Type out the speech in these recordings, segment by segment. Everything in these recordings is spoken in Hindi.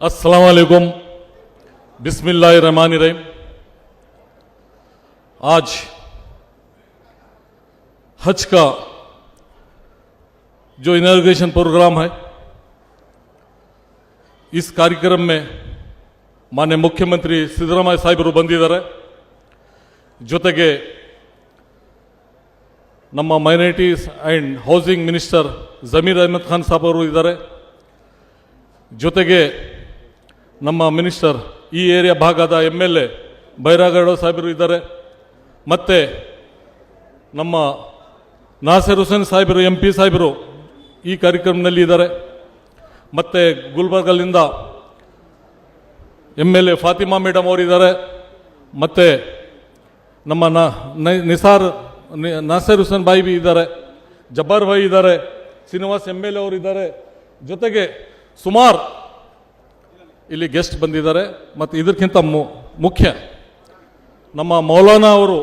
अस्सलाम वालेकुम, बिस्मिल्लाहिर्रहमानिर्रहीम। आज हज का जो इनॉग्रेशन प्रोग्राम है, इस कार्यक्रम में मान्य मुख्यमंत्री सिद्धरामಯ್ಯ ಸಾಹೇಬರು ಬಂದಿದ್ದಾರೆ। ಜೊತೆಗೆ ನಮ್ಮ minorities and housing minister Zameer Ahmed Khan sab ಅವರು ಇದ್ದಾರೆ। ಜೊತೆಗೆ ನಮ್ಮ ಮಿನಿಸ್ಟರ್ ಈ ಏರಿಯಾ ಭಾಗದ MLA ಬೈರಾಗೌಡ ಸಾಹೇಬರು ಇದ್ದಾರೆ। ಮತ್ತು ನಮ್ಮ ನಾಸಿರ್ ಹುಸೇನ್ ಸಾಹೇಬರು MP ಸಾಹೇಬರು ಈ ಕಾರ್ಯಕ್ರಮದಲ್ಲಿ ಇದ್ದಾರೆ। ಮತ್ತು ಗುಲ್ಬರ್ಗದಿಂದ MLA ಫಾತಿಮಾ ಮೇಡಮ್ ಅವರಿದ್ದಾರೆ। ಮತ್ತು ನಮ್ಮ ನಾಸಿರ್ ಹುಸೇನ್ ಭಾಯಿ ಬಿ ಇದ್ದಾರೆ, ಜಬ್ಬಾರ್ ಭಾಯಿ ಇದ್ದಾರೆ, ಶ್ರೀನಿವಾಸ್ MLA ಅವರಿದ್ದಾರೆ। ಜೊತೆಗೆ ಸುಮಾರು ಇಲ್ಲಿ ಗೆಸ್ಟ್ ಬಂದಿದ್ದಾರೆ। ಮತ್ತು ಇದಕ್ಕಿಂತ ಮುಖ್ಯ ನಮ್ಮ ಮೌಲಾನಾ ಅವರು,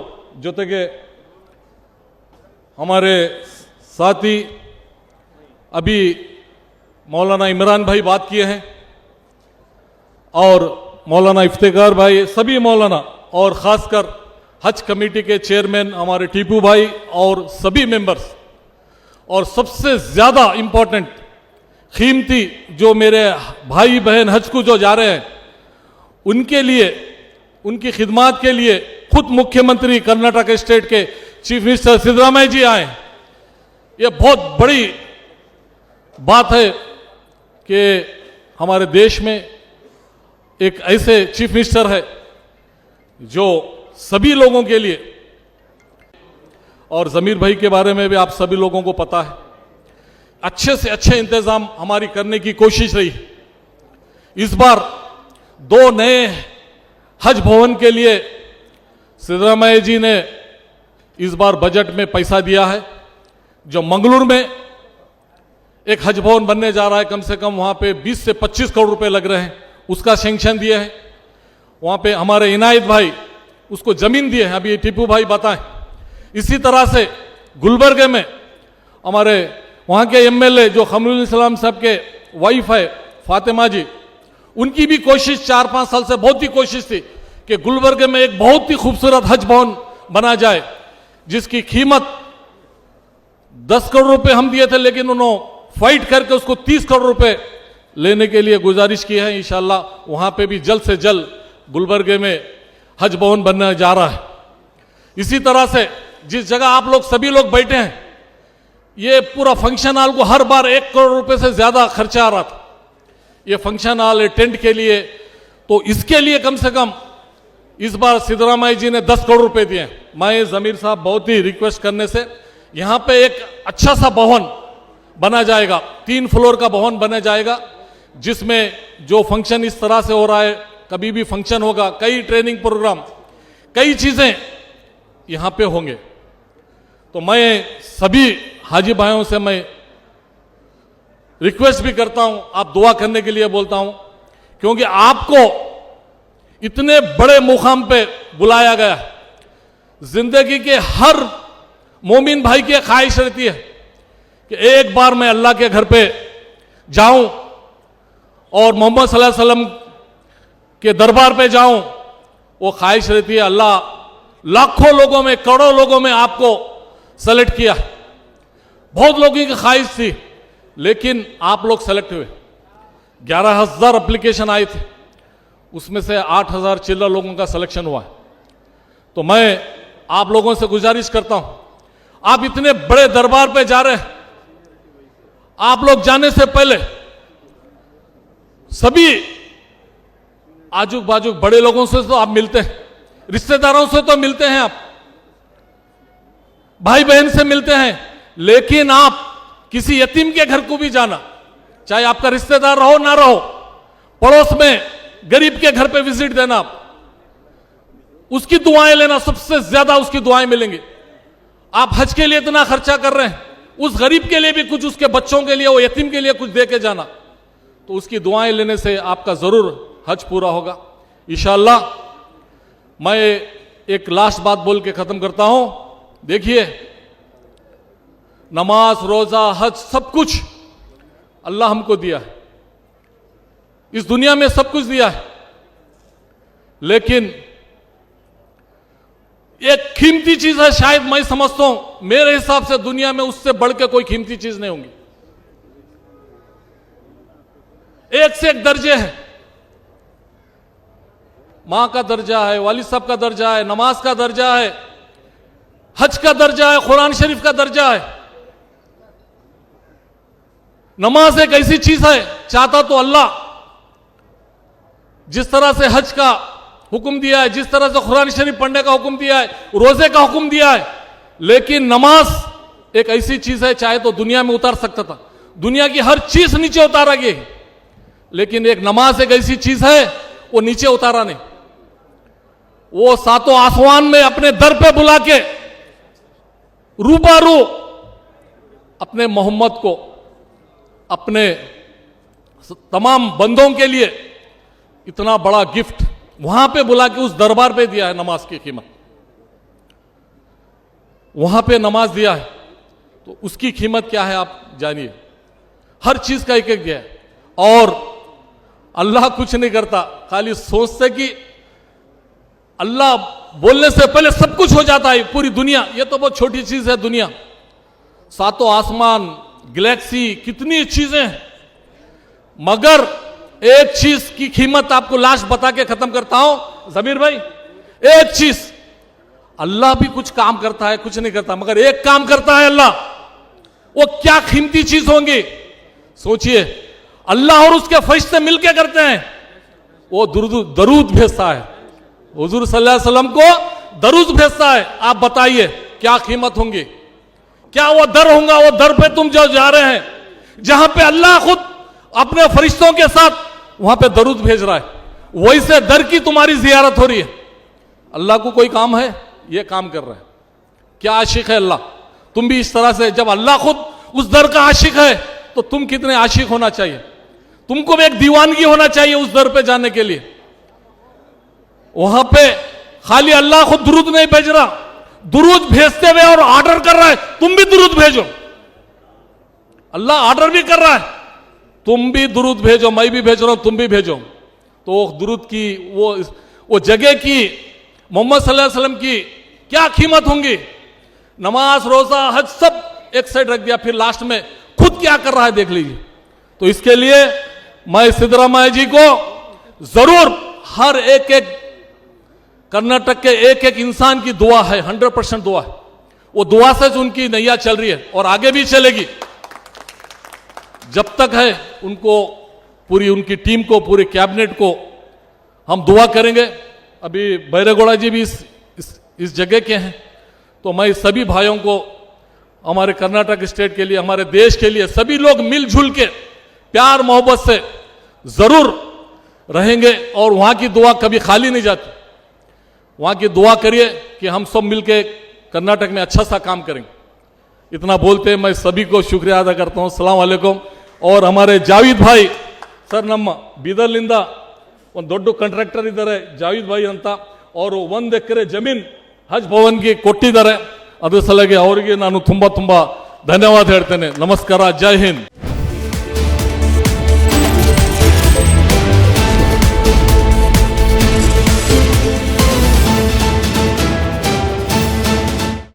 ಜೊತೆಗೆ हमारे साथी अभी मौलाना इमरान भाई बात किए हैं और मौलाना इफ्तिकार भाई, सभी मौलाना और ख़ासकर हज कमेटी के चेयरमैन हमारे टीपू भाई और सभी मेंबर्स, और सबसे ज़्यादा इम्पोर्टेंट कीमती जो मेरे भाई बहन हज को जो जा रहे हैं, उनके लिए, उनकी खिदमत के लिए खुद मुख्यमंत्री कर्नाटक स्टेट के चीफ मिनिस्टर सिद्धरामಯ್ಯ जी आए। ये बहुत बड़ी बात है कि हमारे देश में एक ऐसे चीफ मिनिस्टर है जो सभी लोगों के लिए, और जमीर भाई के बारे में भी आप सभी लोगों को पता है, अच्छे से अच्छे इंतजाम हमारी करने की कोशिश रही। इस बार 2 नए हज भवन के लिए सिद्धरामಯ್ಯ जी ने इस बार बजट में पैसा दिया है। जो मंगलुरु में एक हज भवन बनने जा रहा है, कम से कम वहाँ पे 20 से 25 करोड़ रुपए लग रहे हैं, उसका सैंक्शन दिए हैं। वहाँ पे हमारे इनायत भाई उसको ज़मीन दिए हैं, अभी टीपू भाई बताएं। इसी तरह से गुलबर्ग में हमारे वहाँ के MLA जो खमरुल इस्लाम साहब के वाइफ है फातिमा जी, उनकी भी कोशिश 4-5 साल से बहुत ही कोशिश थी कि गुलबर्ग में एक बहुत ही खूबसूरत हज भवन बना जाए, जिसकी कीमत 10 करोड़ रुपए हम दिए थे, लेकिन उन्होंने फाइट करके उसको 30 करोड़ रुपए लेने के लिए गुजारिश की है। इंशाल्लाह वहाँ पे भी जल्द से जल्द गुलबर्ग में हज भवन बनने जा रहा है। इसी तरह से जिस जगह आप लोग सभी लोग बैठे हैं, ये पूरा फंक्शन हॉल को हर बार 1 करोड़ रुपए से ज़्यादा खर्चा आ रहा था। ये फंक्शन हॉल टेंट के लिए, तो इसके लिए कम से कम इस बार सिद्धरामಯ್ಯ जी ने 10 करोड़ रुपए दिए। मैं जमीर साहब बहुत ही रिक्वेस्ट करने से यहाँ पे एक अच्छा सा भवन बना जाएगा, 3 फ्लोर का भवन बना जाएगा, जिसमें जो फंक्शन इस तरह से हो रहा है, कभी भी फंक्शन होगा, कई ट्रेनिंग प्रोग्राम, कई चीज़ें यहाँ पे होंगे। तो मैं सभी हाजी भाइयों से मैं रिक्वेस्ट भी करता हूँ, आप दुआ करने के लिए बोलता हूँ, क्योंकि आपको इतने बड़े मुकाम पे बुलाया गया। जिंदगी के हर मोमिन भाई की ख्वाहिश रहती है कि एक बार मैं अल्लाह के घर पे जाऊं और मोहम्मद सल्लल्लाहु अलैहि वसल्लम के दरबार पे जाऊं। वो ख्वाहिश रहती है। अल्लाह लाखों लोगों में, करोड़ों लोगों में आपको सेलेक्ट किया। बहुत लोगों की ख्वाहिश थी, लेकिन आप लोग सेलेक्ट हुए। 11,000 एप्लीकेशन आए थे, उसमें से 8,000 चिल्लर लोगों का सिलेक्शन हुआ है। तो मैं आप लोगों से गुजारिश करता हूं, आप इतने बड़े दरबार पे जा रहे हैं, आप लोग जाने से पहले सभी आजू बाजू बड़े लोगों से तो आप मिलते हैं, रिश्तेदारों से तो मिलते हैं, आप भाई बहन से मिलते हैं, लेकिन आप किसी यतीम के घर को भी जाना, चाहे आपका रिश्तेदार रहो ना रहो, पड़ोस में गरीब के घर पे विजिट देना, आप उसकी दुआएं लेना, सबसे ज्यादा उसकी दुआएं मिलेंगी। आप हज के लिए इतना खर्चा कर रहे हैं, उस गरीब के लिए भी कुछ, उसके बच्चों के लिए, वो यतीम के लिए कुछ दे के जाना, तो उसकी दुआएं लेने से आपका जरूर हज पूरा होगा इंशाअल्लाह। मैं एक लास्ट बात बोल के खत्म करता हूं। देखिए, नमाज, रोजा, हज, सब कुछ अल्लाह हमको दिया है। इस दुनिया में सब कुछ दिया है, लेकिन एक कीमती चीज है, शायद मैं समझता हूं, मेरे हिसाब से दुनिया में उससे बढ़ के कोई कीमती चीज नहीं होगी। एक से एक दर्जे हैं, मां का दर्जा है, वालिद साहब का दर्जा है, नमाज का दर्जा है, हज का दर्जा है, कुरान शरीफ का दर्जा है। नमाज एक ऐसी चीज है, चाहता तो अल्लाह जिस तरह से हज का हुक्म दिया है, जिस तरह से कुरान शरीफ पढ़ने का हुक्म दिया है, रोजे का हुक्म दिया है, लेकिन नमाज एक ऐसी चीज है, चाहे तो दुनिया में उतार सकता था, दुनिया की हर चीज नीचे उतारा गया, लेकिन एक नमाज एक ऐसी चीज है वो नीचे उतारा नहीं। वो सातों आसमान में अपने दर पे बुला के रूबारू अपने मोहम्मद को, अपने तमाम बंदों के लिए इतना बड़ा गिफ्ट वहां पे बुला के उस दरबार पे दिया है। नमाज की कीमत वहां पे नमाज दिया है, तो उसकी कीमत क्या है आप जानिए। हर चीज का एक एक दिया है, और अल्लाह कुछ नहीं करता, खाली सोचते कि अल्लाह बोलने से पहले सब कुछ हो जाता है। पूरी दुनिया, ये तो बहुत छोटी चीज है दुनिया, सातों आसमान, गैलेक्सी, कितनी चीजें हैं, मगर एक चीज की कीमत आपको लास्ट बता के खत्म करता हूं जमीर भाई। एक चीज, अल्लाह भी कुछ काम करता है, कुछ नहीं करता, मगर एक काम करता है अल्लाह, वो क्या कीमती चीज होंगी सोचिए। अल्लाह और उसके फरिश्ते मिलके करते हैं, वो दरूद भेजता है, हुजूर सल्लल्लाहु अलैहि वसल्लम को दरूद भेजता है। आप बताइए क्या कीमत होंगी, क्या वो दर होगा, वो दर पे तुम जो जा रहे हैं, जहां पे अल्लाह खुद अपने फरिश्तों के साथ वहां पे दरूद भेज रहा है, वैसे दर की तुम्हारी जियारत हो रही है। अल्लाह को कोई काम है, ये काम कर रहा है, क्या आशिक है अल्लाह। तुम भी इस तरह से, जब अल्लाह खुद उस दर का आशिक है, तो तुम कितने आशिक होना चाहिए, तुमको भी एक दीवानगी होना चाहिए उस दर पे जाने के लिए। वहां पे खाली अल्लाह खुद दुरूद नहीं भेज रहा, दुरूद भेजते हुए और ऑर्डर कर रहा है, तुम भी दुरूद भेजो। अल्लाह ऑर्डर भी कर रहा है, तुम भी दुरूद भेजो, मैं भी भेज रहा हूं, तुम भी भेजो। तो दुरूद की वो जगह की, मोहम्मद सल्लल्लाहु अलैहि वसल्लम की क्या कीमत होंगी। नमाज, रोजा, हज सब एक साइड रख दिया, फिर लास्ट में खुद क्या कर रहा है देख लीजिए। तो इसके लिए मैं सिद्धरामैया जी को जरूर, हर एक एक कर्नाटक के एक एक इंसान की दुआ है, 100% दुआ है, वो दुआ से उनकी नैया चल रही है और आगे भी चलेगी। जब तक है उनको, पूरी उनकी टीम को, पूरे कैबिनेट को हम दुआ करेंगे। अभी बैरेगौड़ा जी भी इस जगह के हैं, तो मैं सभी भाइयों को, हमारे कर्नाटक स्टेट के लिए, हमारे देश के लिए, सभी लोग मिलजुल के प्यार मोहब्बत से जरूर रहेंगे, और वहां की दुआ कभी खाली नहीं जाती। वहां की दुआ करिए कि हम सब मिलके कर्नाटक में अच्छा सा काम करेंगे। इतना बोलते मैं सभी को शुक्रिया अदा करता हूं। अस्सलाम वालेकुम। और हमारे जावेद भाई सर, ನಮ್ಮ ಬೀದರ್ಲಿಂದ ಒಂದು ದೊಡ್ಡ ಕಾಂಟ್ರಾಕ್ಟರ್ ಇದ್ದಾರೆ ಜಾವೇದ್ ಭಾಯಿ ಅಂತ, ಅವರು 1 ಎಕರೆ ಜಮೀನ್ ಹಜ್ ಭವನ್ಗೆ ಕೊಟ್ಟಿದ್ದಾರೆ, ಅದ್ರ ಸಲುವಾಗಿ ಅವರಿಗೆ ನಾನು ತುಂಬಾ ಧನ್ಯವಾದ ಹೇಳ್ತೇನೆ। ನಮಸ್ಕಾರ, ಜೈ ಹಿಂದ್।